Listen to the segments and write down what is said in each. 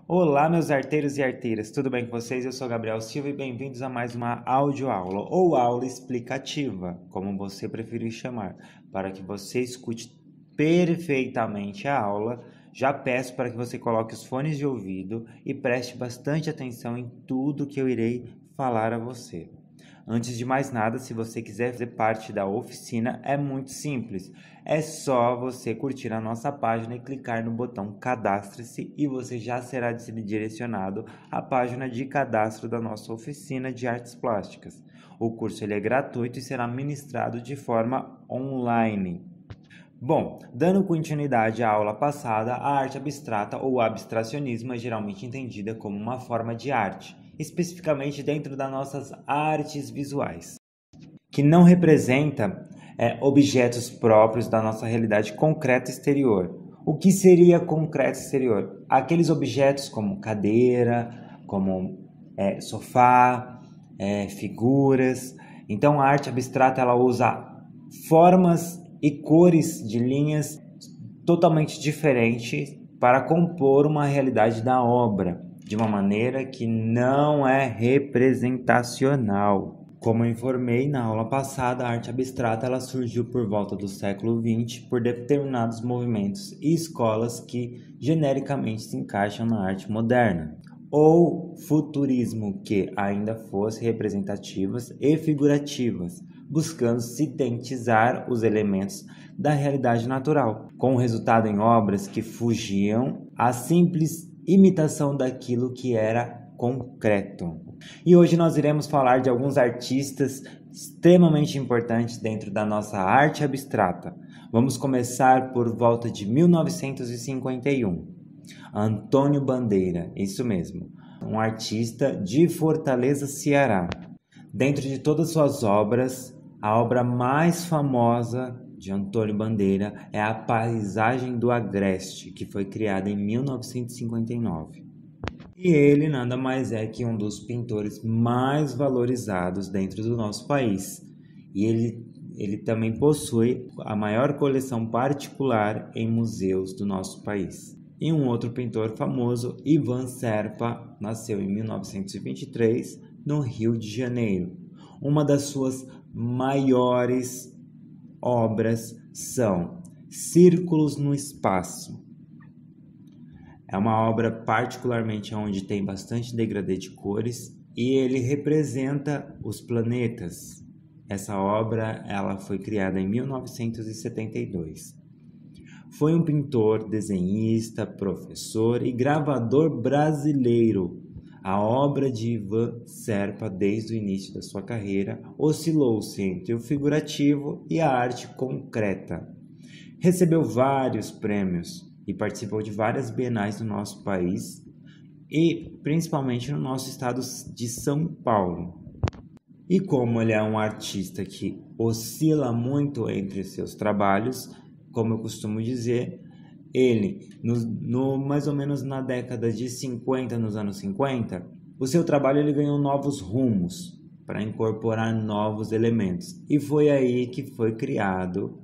Olá, meus arteiros e arteiras, tudo bem com vocês? Eu sou Gabriel Silva e bem-vindos a mais uma audioaula ou aula explicativa, como você preferir chamar, para que você escute perfeitamente a aula. Já peço para que você coloque os fones de ouvido e preste bastante atenção em tudo que eu irei falar a você. Antes de mais nada, se você quiser fazer parte da oficina, é muito simples. É só você curtir a nossa página e clicar no botão Cadastre-se e você já será direcionado à página de cadastro da nossa oficina de artes plásticas. O curso ele é gratuito e será ministrado de forma online. Bom, dando continuidade à aula passada, a arte abstrata ou abstracionismo é geralmente entendida como uma forma de arte, especificamente dentro das nossas artes visuais, que não representa objetos próprios da nossa realidade concreta exterior. O que seria concreto exterior? Aqueles objetos como cadeira, como sofá, figuras. Então a arte abstrata ela usa formas e cores de linhas totalmente diferentes para compor uma realidade da obra, de uma maneira que não é representacional. Como eu informei na aula passada, a arte abstrata ela surgiu por volta do século XX por determinados movimentos e escolas que genericamente se encaixam na arte moderna, ou futurismo, que ainda fossem representativas e figurativas, buscando sintetizar os elementos da realidade natural, com resultado em obras que fugiam à simples imitação daquilo que era concreto. E hoje nós iremos falar de alguns artistas extremamente importantes dentro da nossa arte abstrata. Vamos começar por volta de 1951. Antônio Bandeira, isso mesmo, um artista de Fortaleza, Ceará. Dentro de todas suas obras, a obra mais famosa de Antônio Bandeira é a Paisagem do Agreste, que foi criada em 1959. E ele nada mais é que um dos pintores mais valorizados dentro do nosso país. E ele também possui a maior coleção particular em museus do nosso país. E um outro pintor famoso, Ivan Serpa, nasceu em 1923 no Rio de Janeiro. Uma das suas maiores obras são Círculos no Espaço. É uma obra particularmente onde tem bastante degradê de cores e ele representa os planetas. Essa obra ela foi criada em 1972. Foi um pintor, desenhista, professor e gravador brasileiro. A obra de Ivan Serpa, desde o início da sua carreira, oscilou-se entre o figurativo e a arte concreta. Recebeu vários prêmios e participou de várias bienais do nosso país e principalmente no nosso estado de São Paulo. E como ele é um artista que oscila muito entre seus trabalhos, como eu costumo dizer, ele, mais ou menos na década de 50, nos anos 50, o seu trabalho ele ganhou novos rumos para incorporar novos elementos. E foi aí que foi criado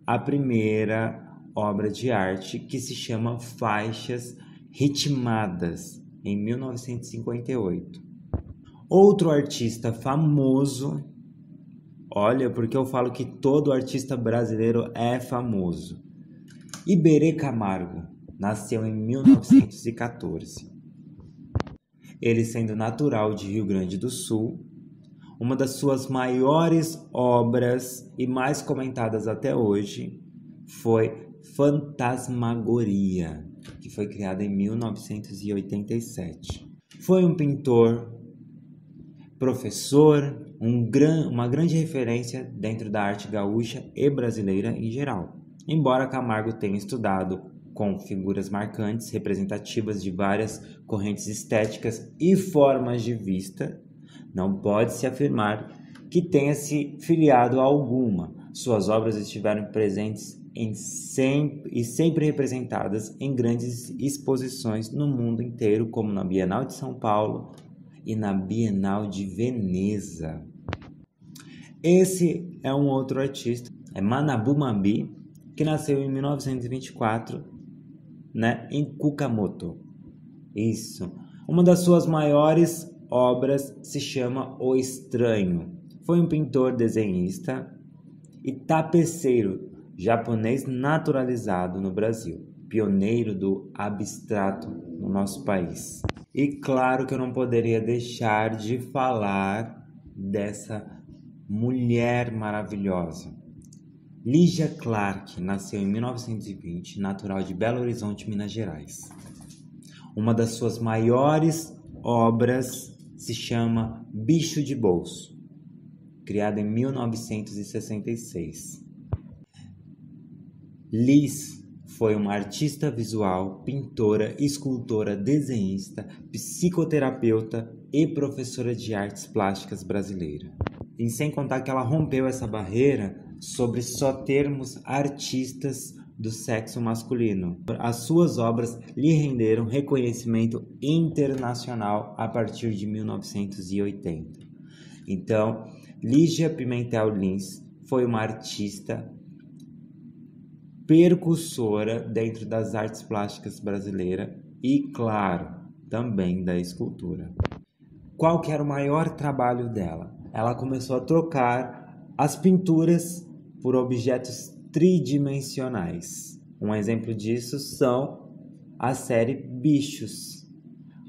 a primeira obra de arte que se chama Faixas Ritmadas, em 1958. Outro artista famoso, olha, porque eu falo que todo artista brasileiro é famoso. Iberê Camargo nasceu em 1914. Ele sendo natural de Rio Grande do Sul, uma das suas maiores obras e mais comentadas até hoje foi Fantasmagoria, que foi criada em 1987. Foi um pintor, professor, uma grande referência dentro da arte gaúcha e brasileira em geral. Embora Camargo tenha estudado com figuras marcantes, representativas de várias correntes estéticas e formas de vista, não pode-se afirmar que tenha se filiado a alguma. Suas obras estiveram presentes e sempre representadas em grandes exposições no mundo inteiro, como na Bienal de São Paulo e na Bienal de Veneza. Esse é um outro artista, é Manabu Mambi, que nasceu em 1924, em Kukamoto. Isso. Uma das suas maiores obras se chama O Estranho. Foi um pintor, desenhista e tapeceiro japonês naturalizado no Brasil, pioneiro do abstrato no nosso país. E claro que eu não poderia deixar de falar dessa mulher maravilhosa. Lígia Clark nasceu em 1920, natural de Belo Horizonte, Minas Gerais. Uma das suas maiores obras se chama Bicho de Bolso, criada em 1966. Liz foi uma artista visual, pintora, escultora, desenhista, psicoterapeuta e professora de artes plásticas brasileira. E sem contar que ela rompeu essa barreira sobre só termos artistas do sexo masculino. As suas obras lhe renderam reconhecimento internacional a partir de 1980. Então, Lígia Pimentel Lins foi uma artista percussora dentro das artes plásticas brasileiras e, claro, também da escultura. Qual que era o maior trabalho dela? Ela começou a trocar as pinturas por objetos tridimensionais. Um exemplo disso são a série Bichos,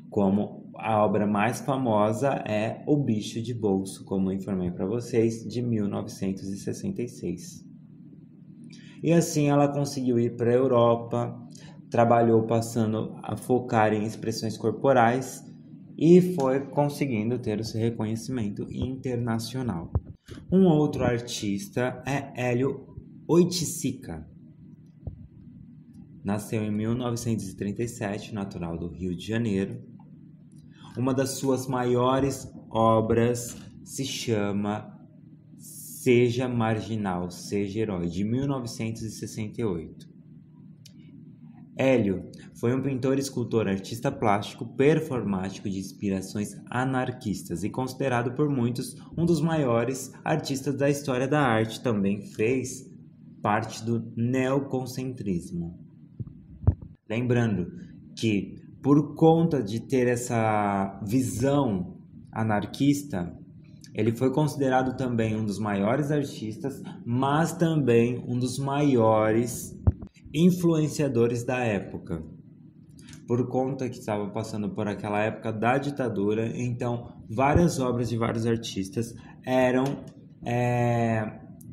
como a obra mais famosa é O Bicho de Bolso, como eu informei para vocês, de 1966. E assim ela conseguiu ir para a Europa, trabalhou passando a focar em expressões corporais e foi conseguindo ter o seu reconhecimento internacional. Um outro artista é Hélio Oiticica. Nasceu em 1937, natural do Rio de Janeiro. Uma das suas maiores obras se chama Seja Marginal, Seja Herói, de 1968. Hélio foi um pintor, escultor, artista plástico, performático de inspirações anarquistas e considerado por muitos um dos maiores artistas da história da arte. Também fez parte do neoconcentrismo. Lembrando que, por conta de ter essa visão anarquista, ele foi considerado também um dos maiores artistas, mas também um dos maiores influenciadores da época. Por conta que estava passando por aquela época da ditadura, então várias obras de vários artistas eram,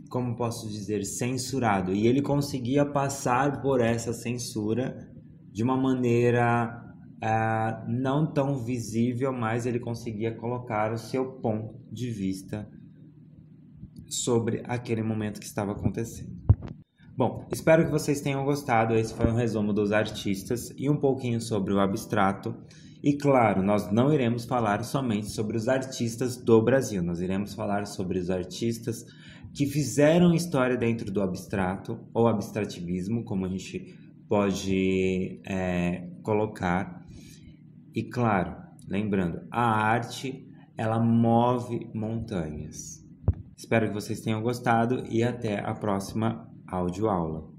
como posso dizer, censurado. E ele conseguia passar por essa censura de uma maneira não tão visível, mas ele conseguia colocar o seu ponto de vista sobre aquele momento que estava acontecendo. Bom, espero que vocês tenham gostado. Esse foi um resumo dos artistas e um pouquinho sobre o abstrato. E claro, nós não iremos falar somente sobre os artistas do Brasil, nós iremos falar sobre os artistas que fizeram história dentro do abstrato ou abstrativismo, como a gente pode colocar. E claro, lembrando, a arte, ela move montanhas. Espero que vocês tenham gostado e até a próxima audioaula.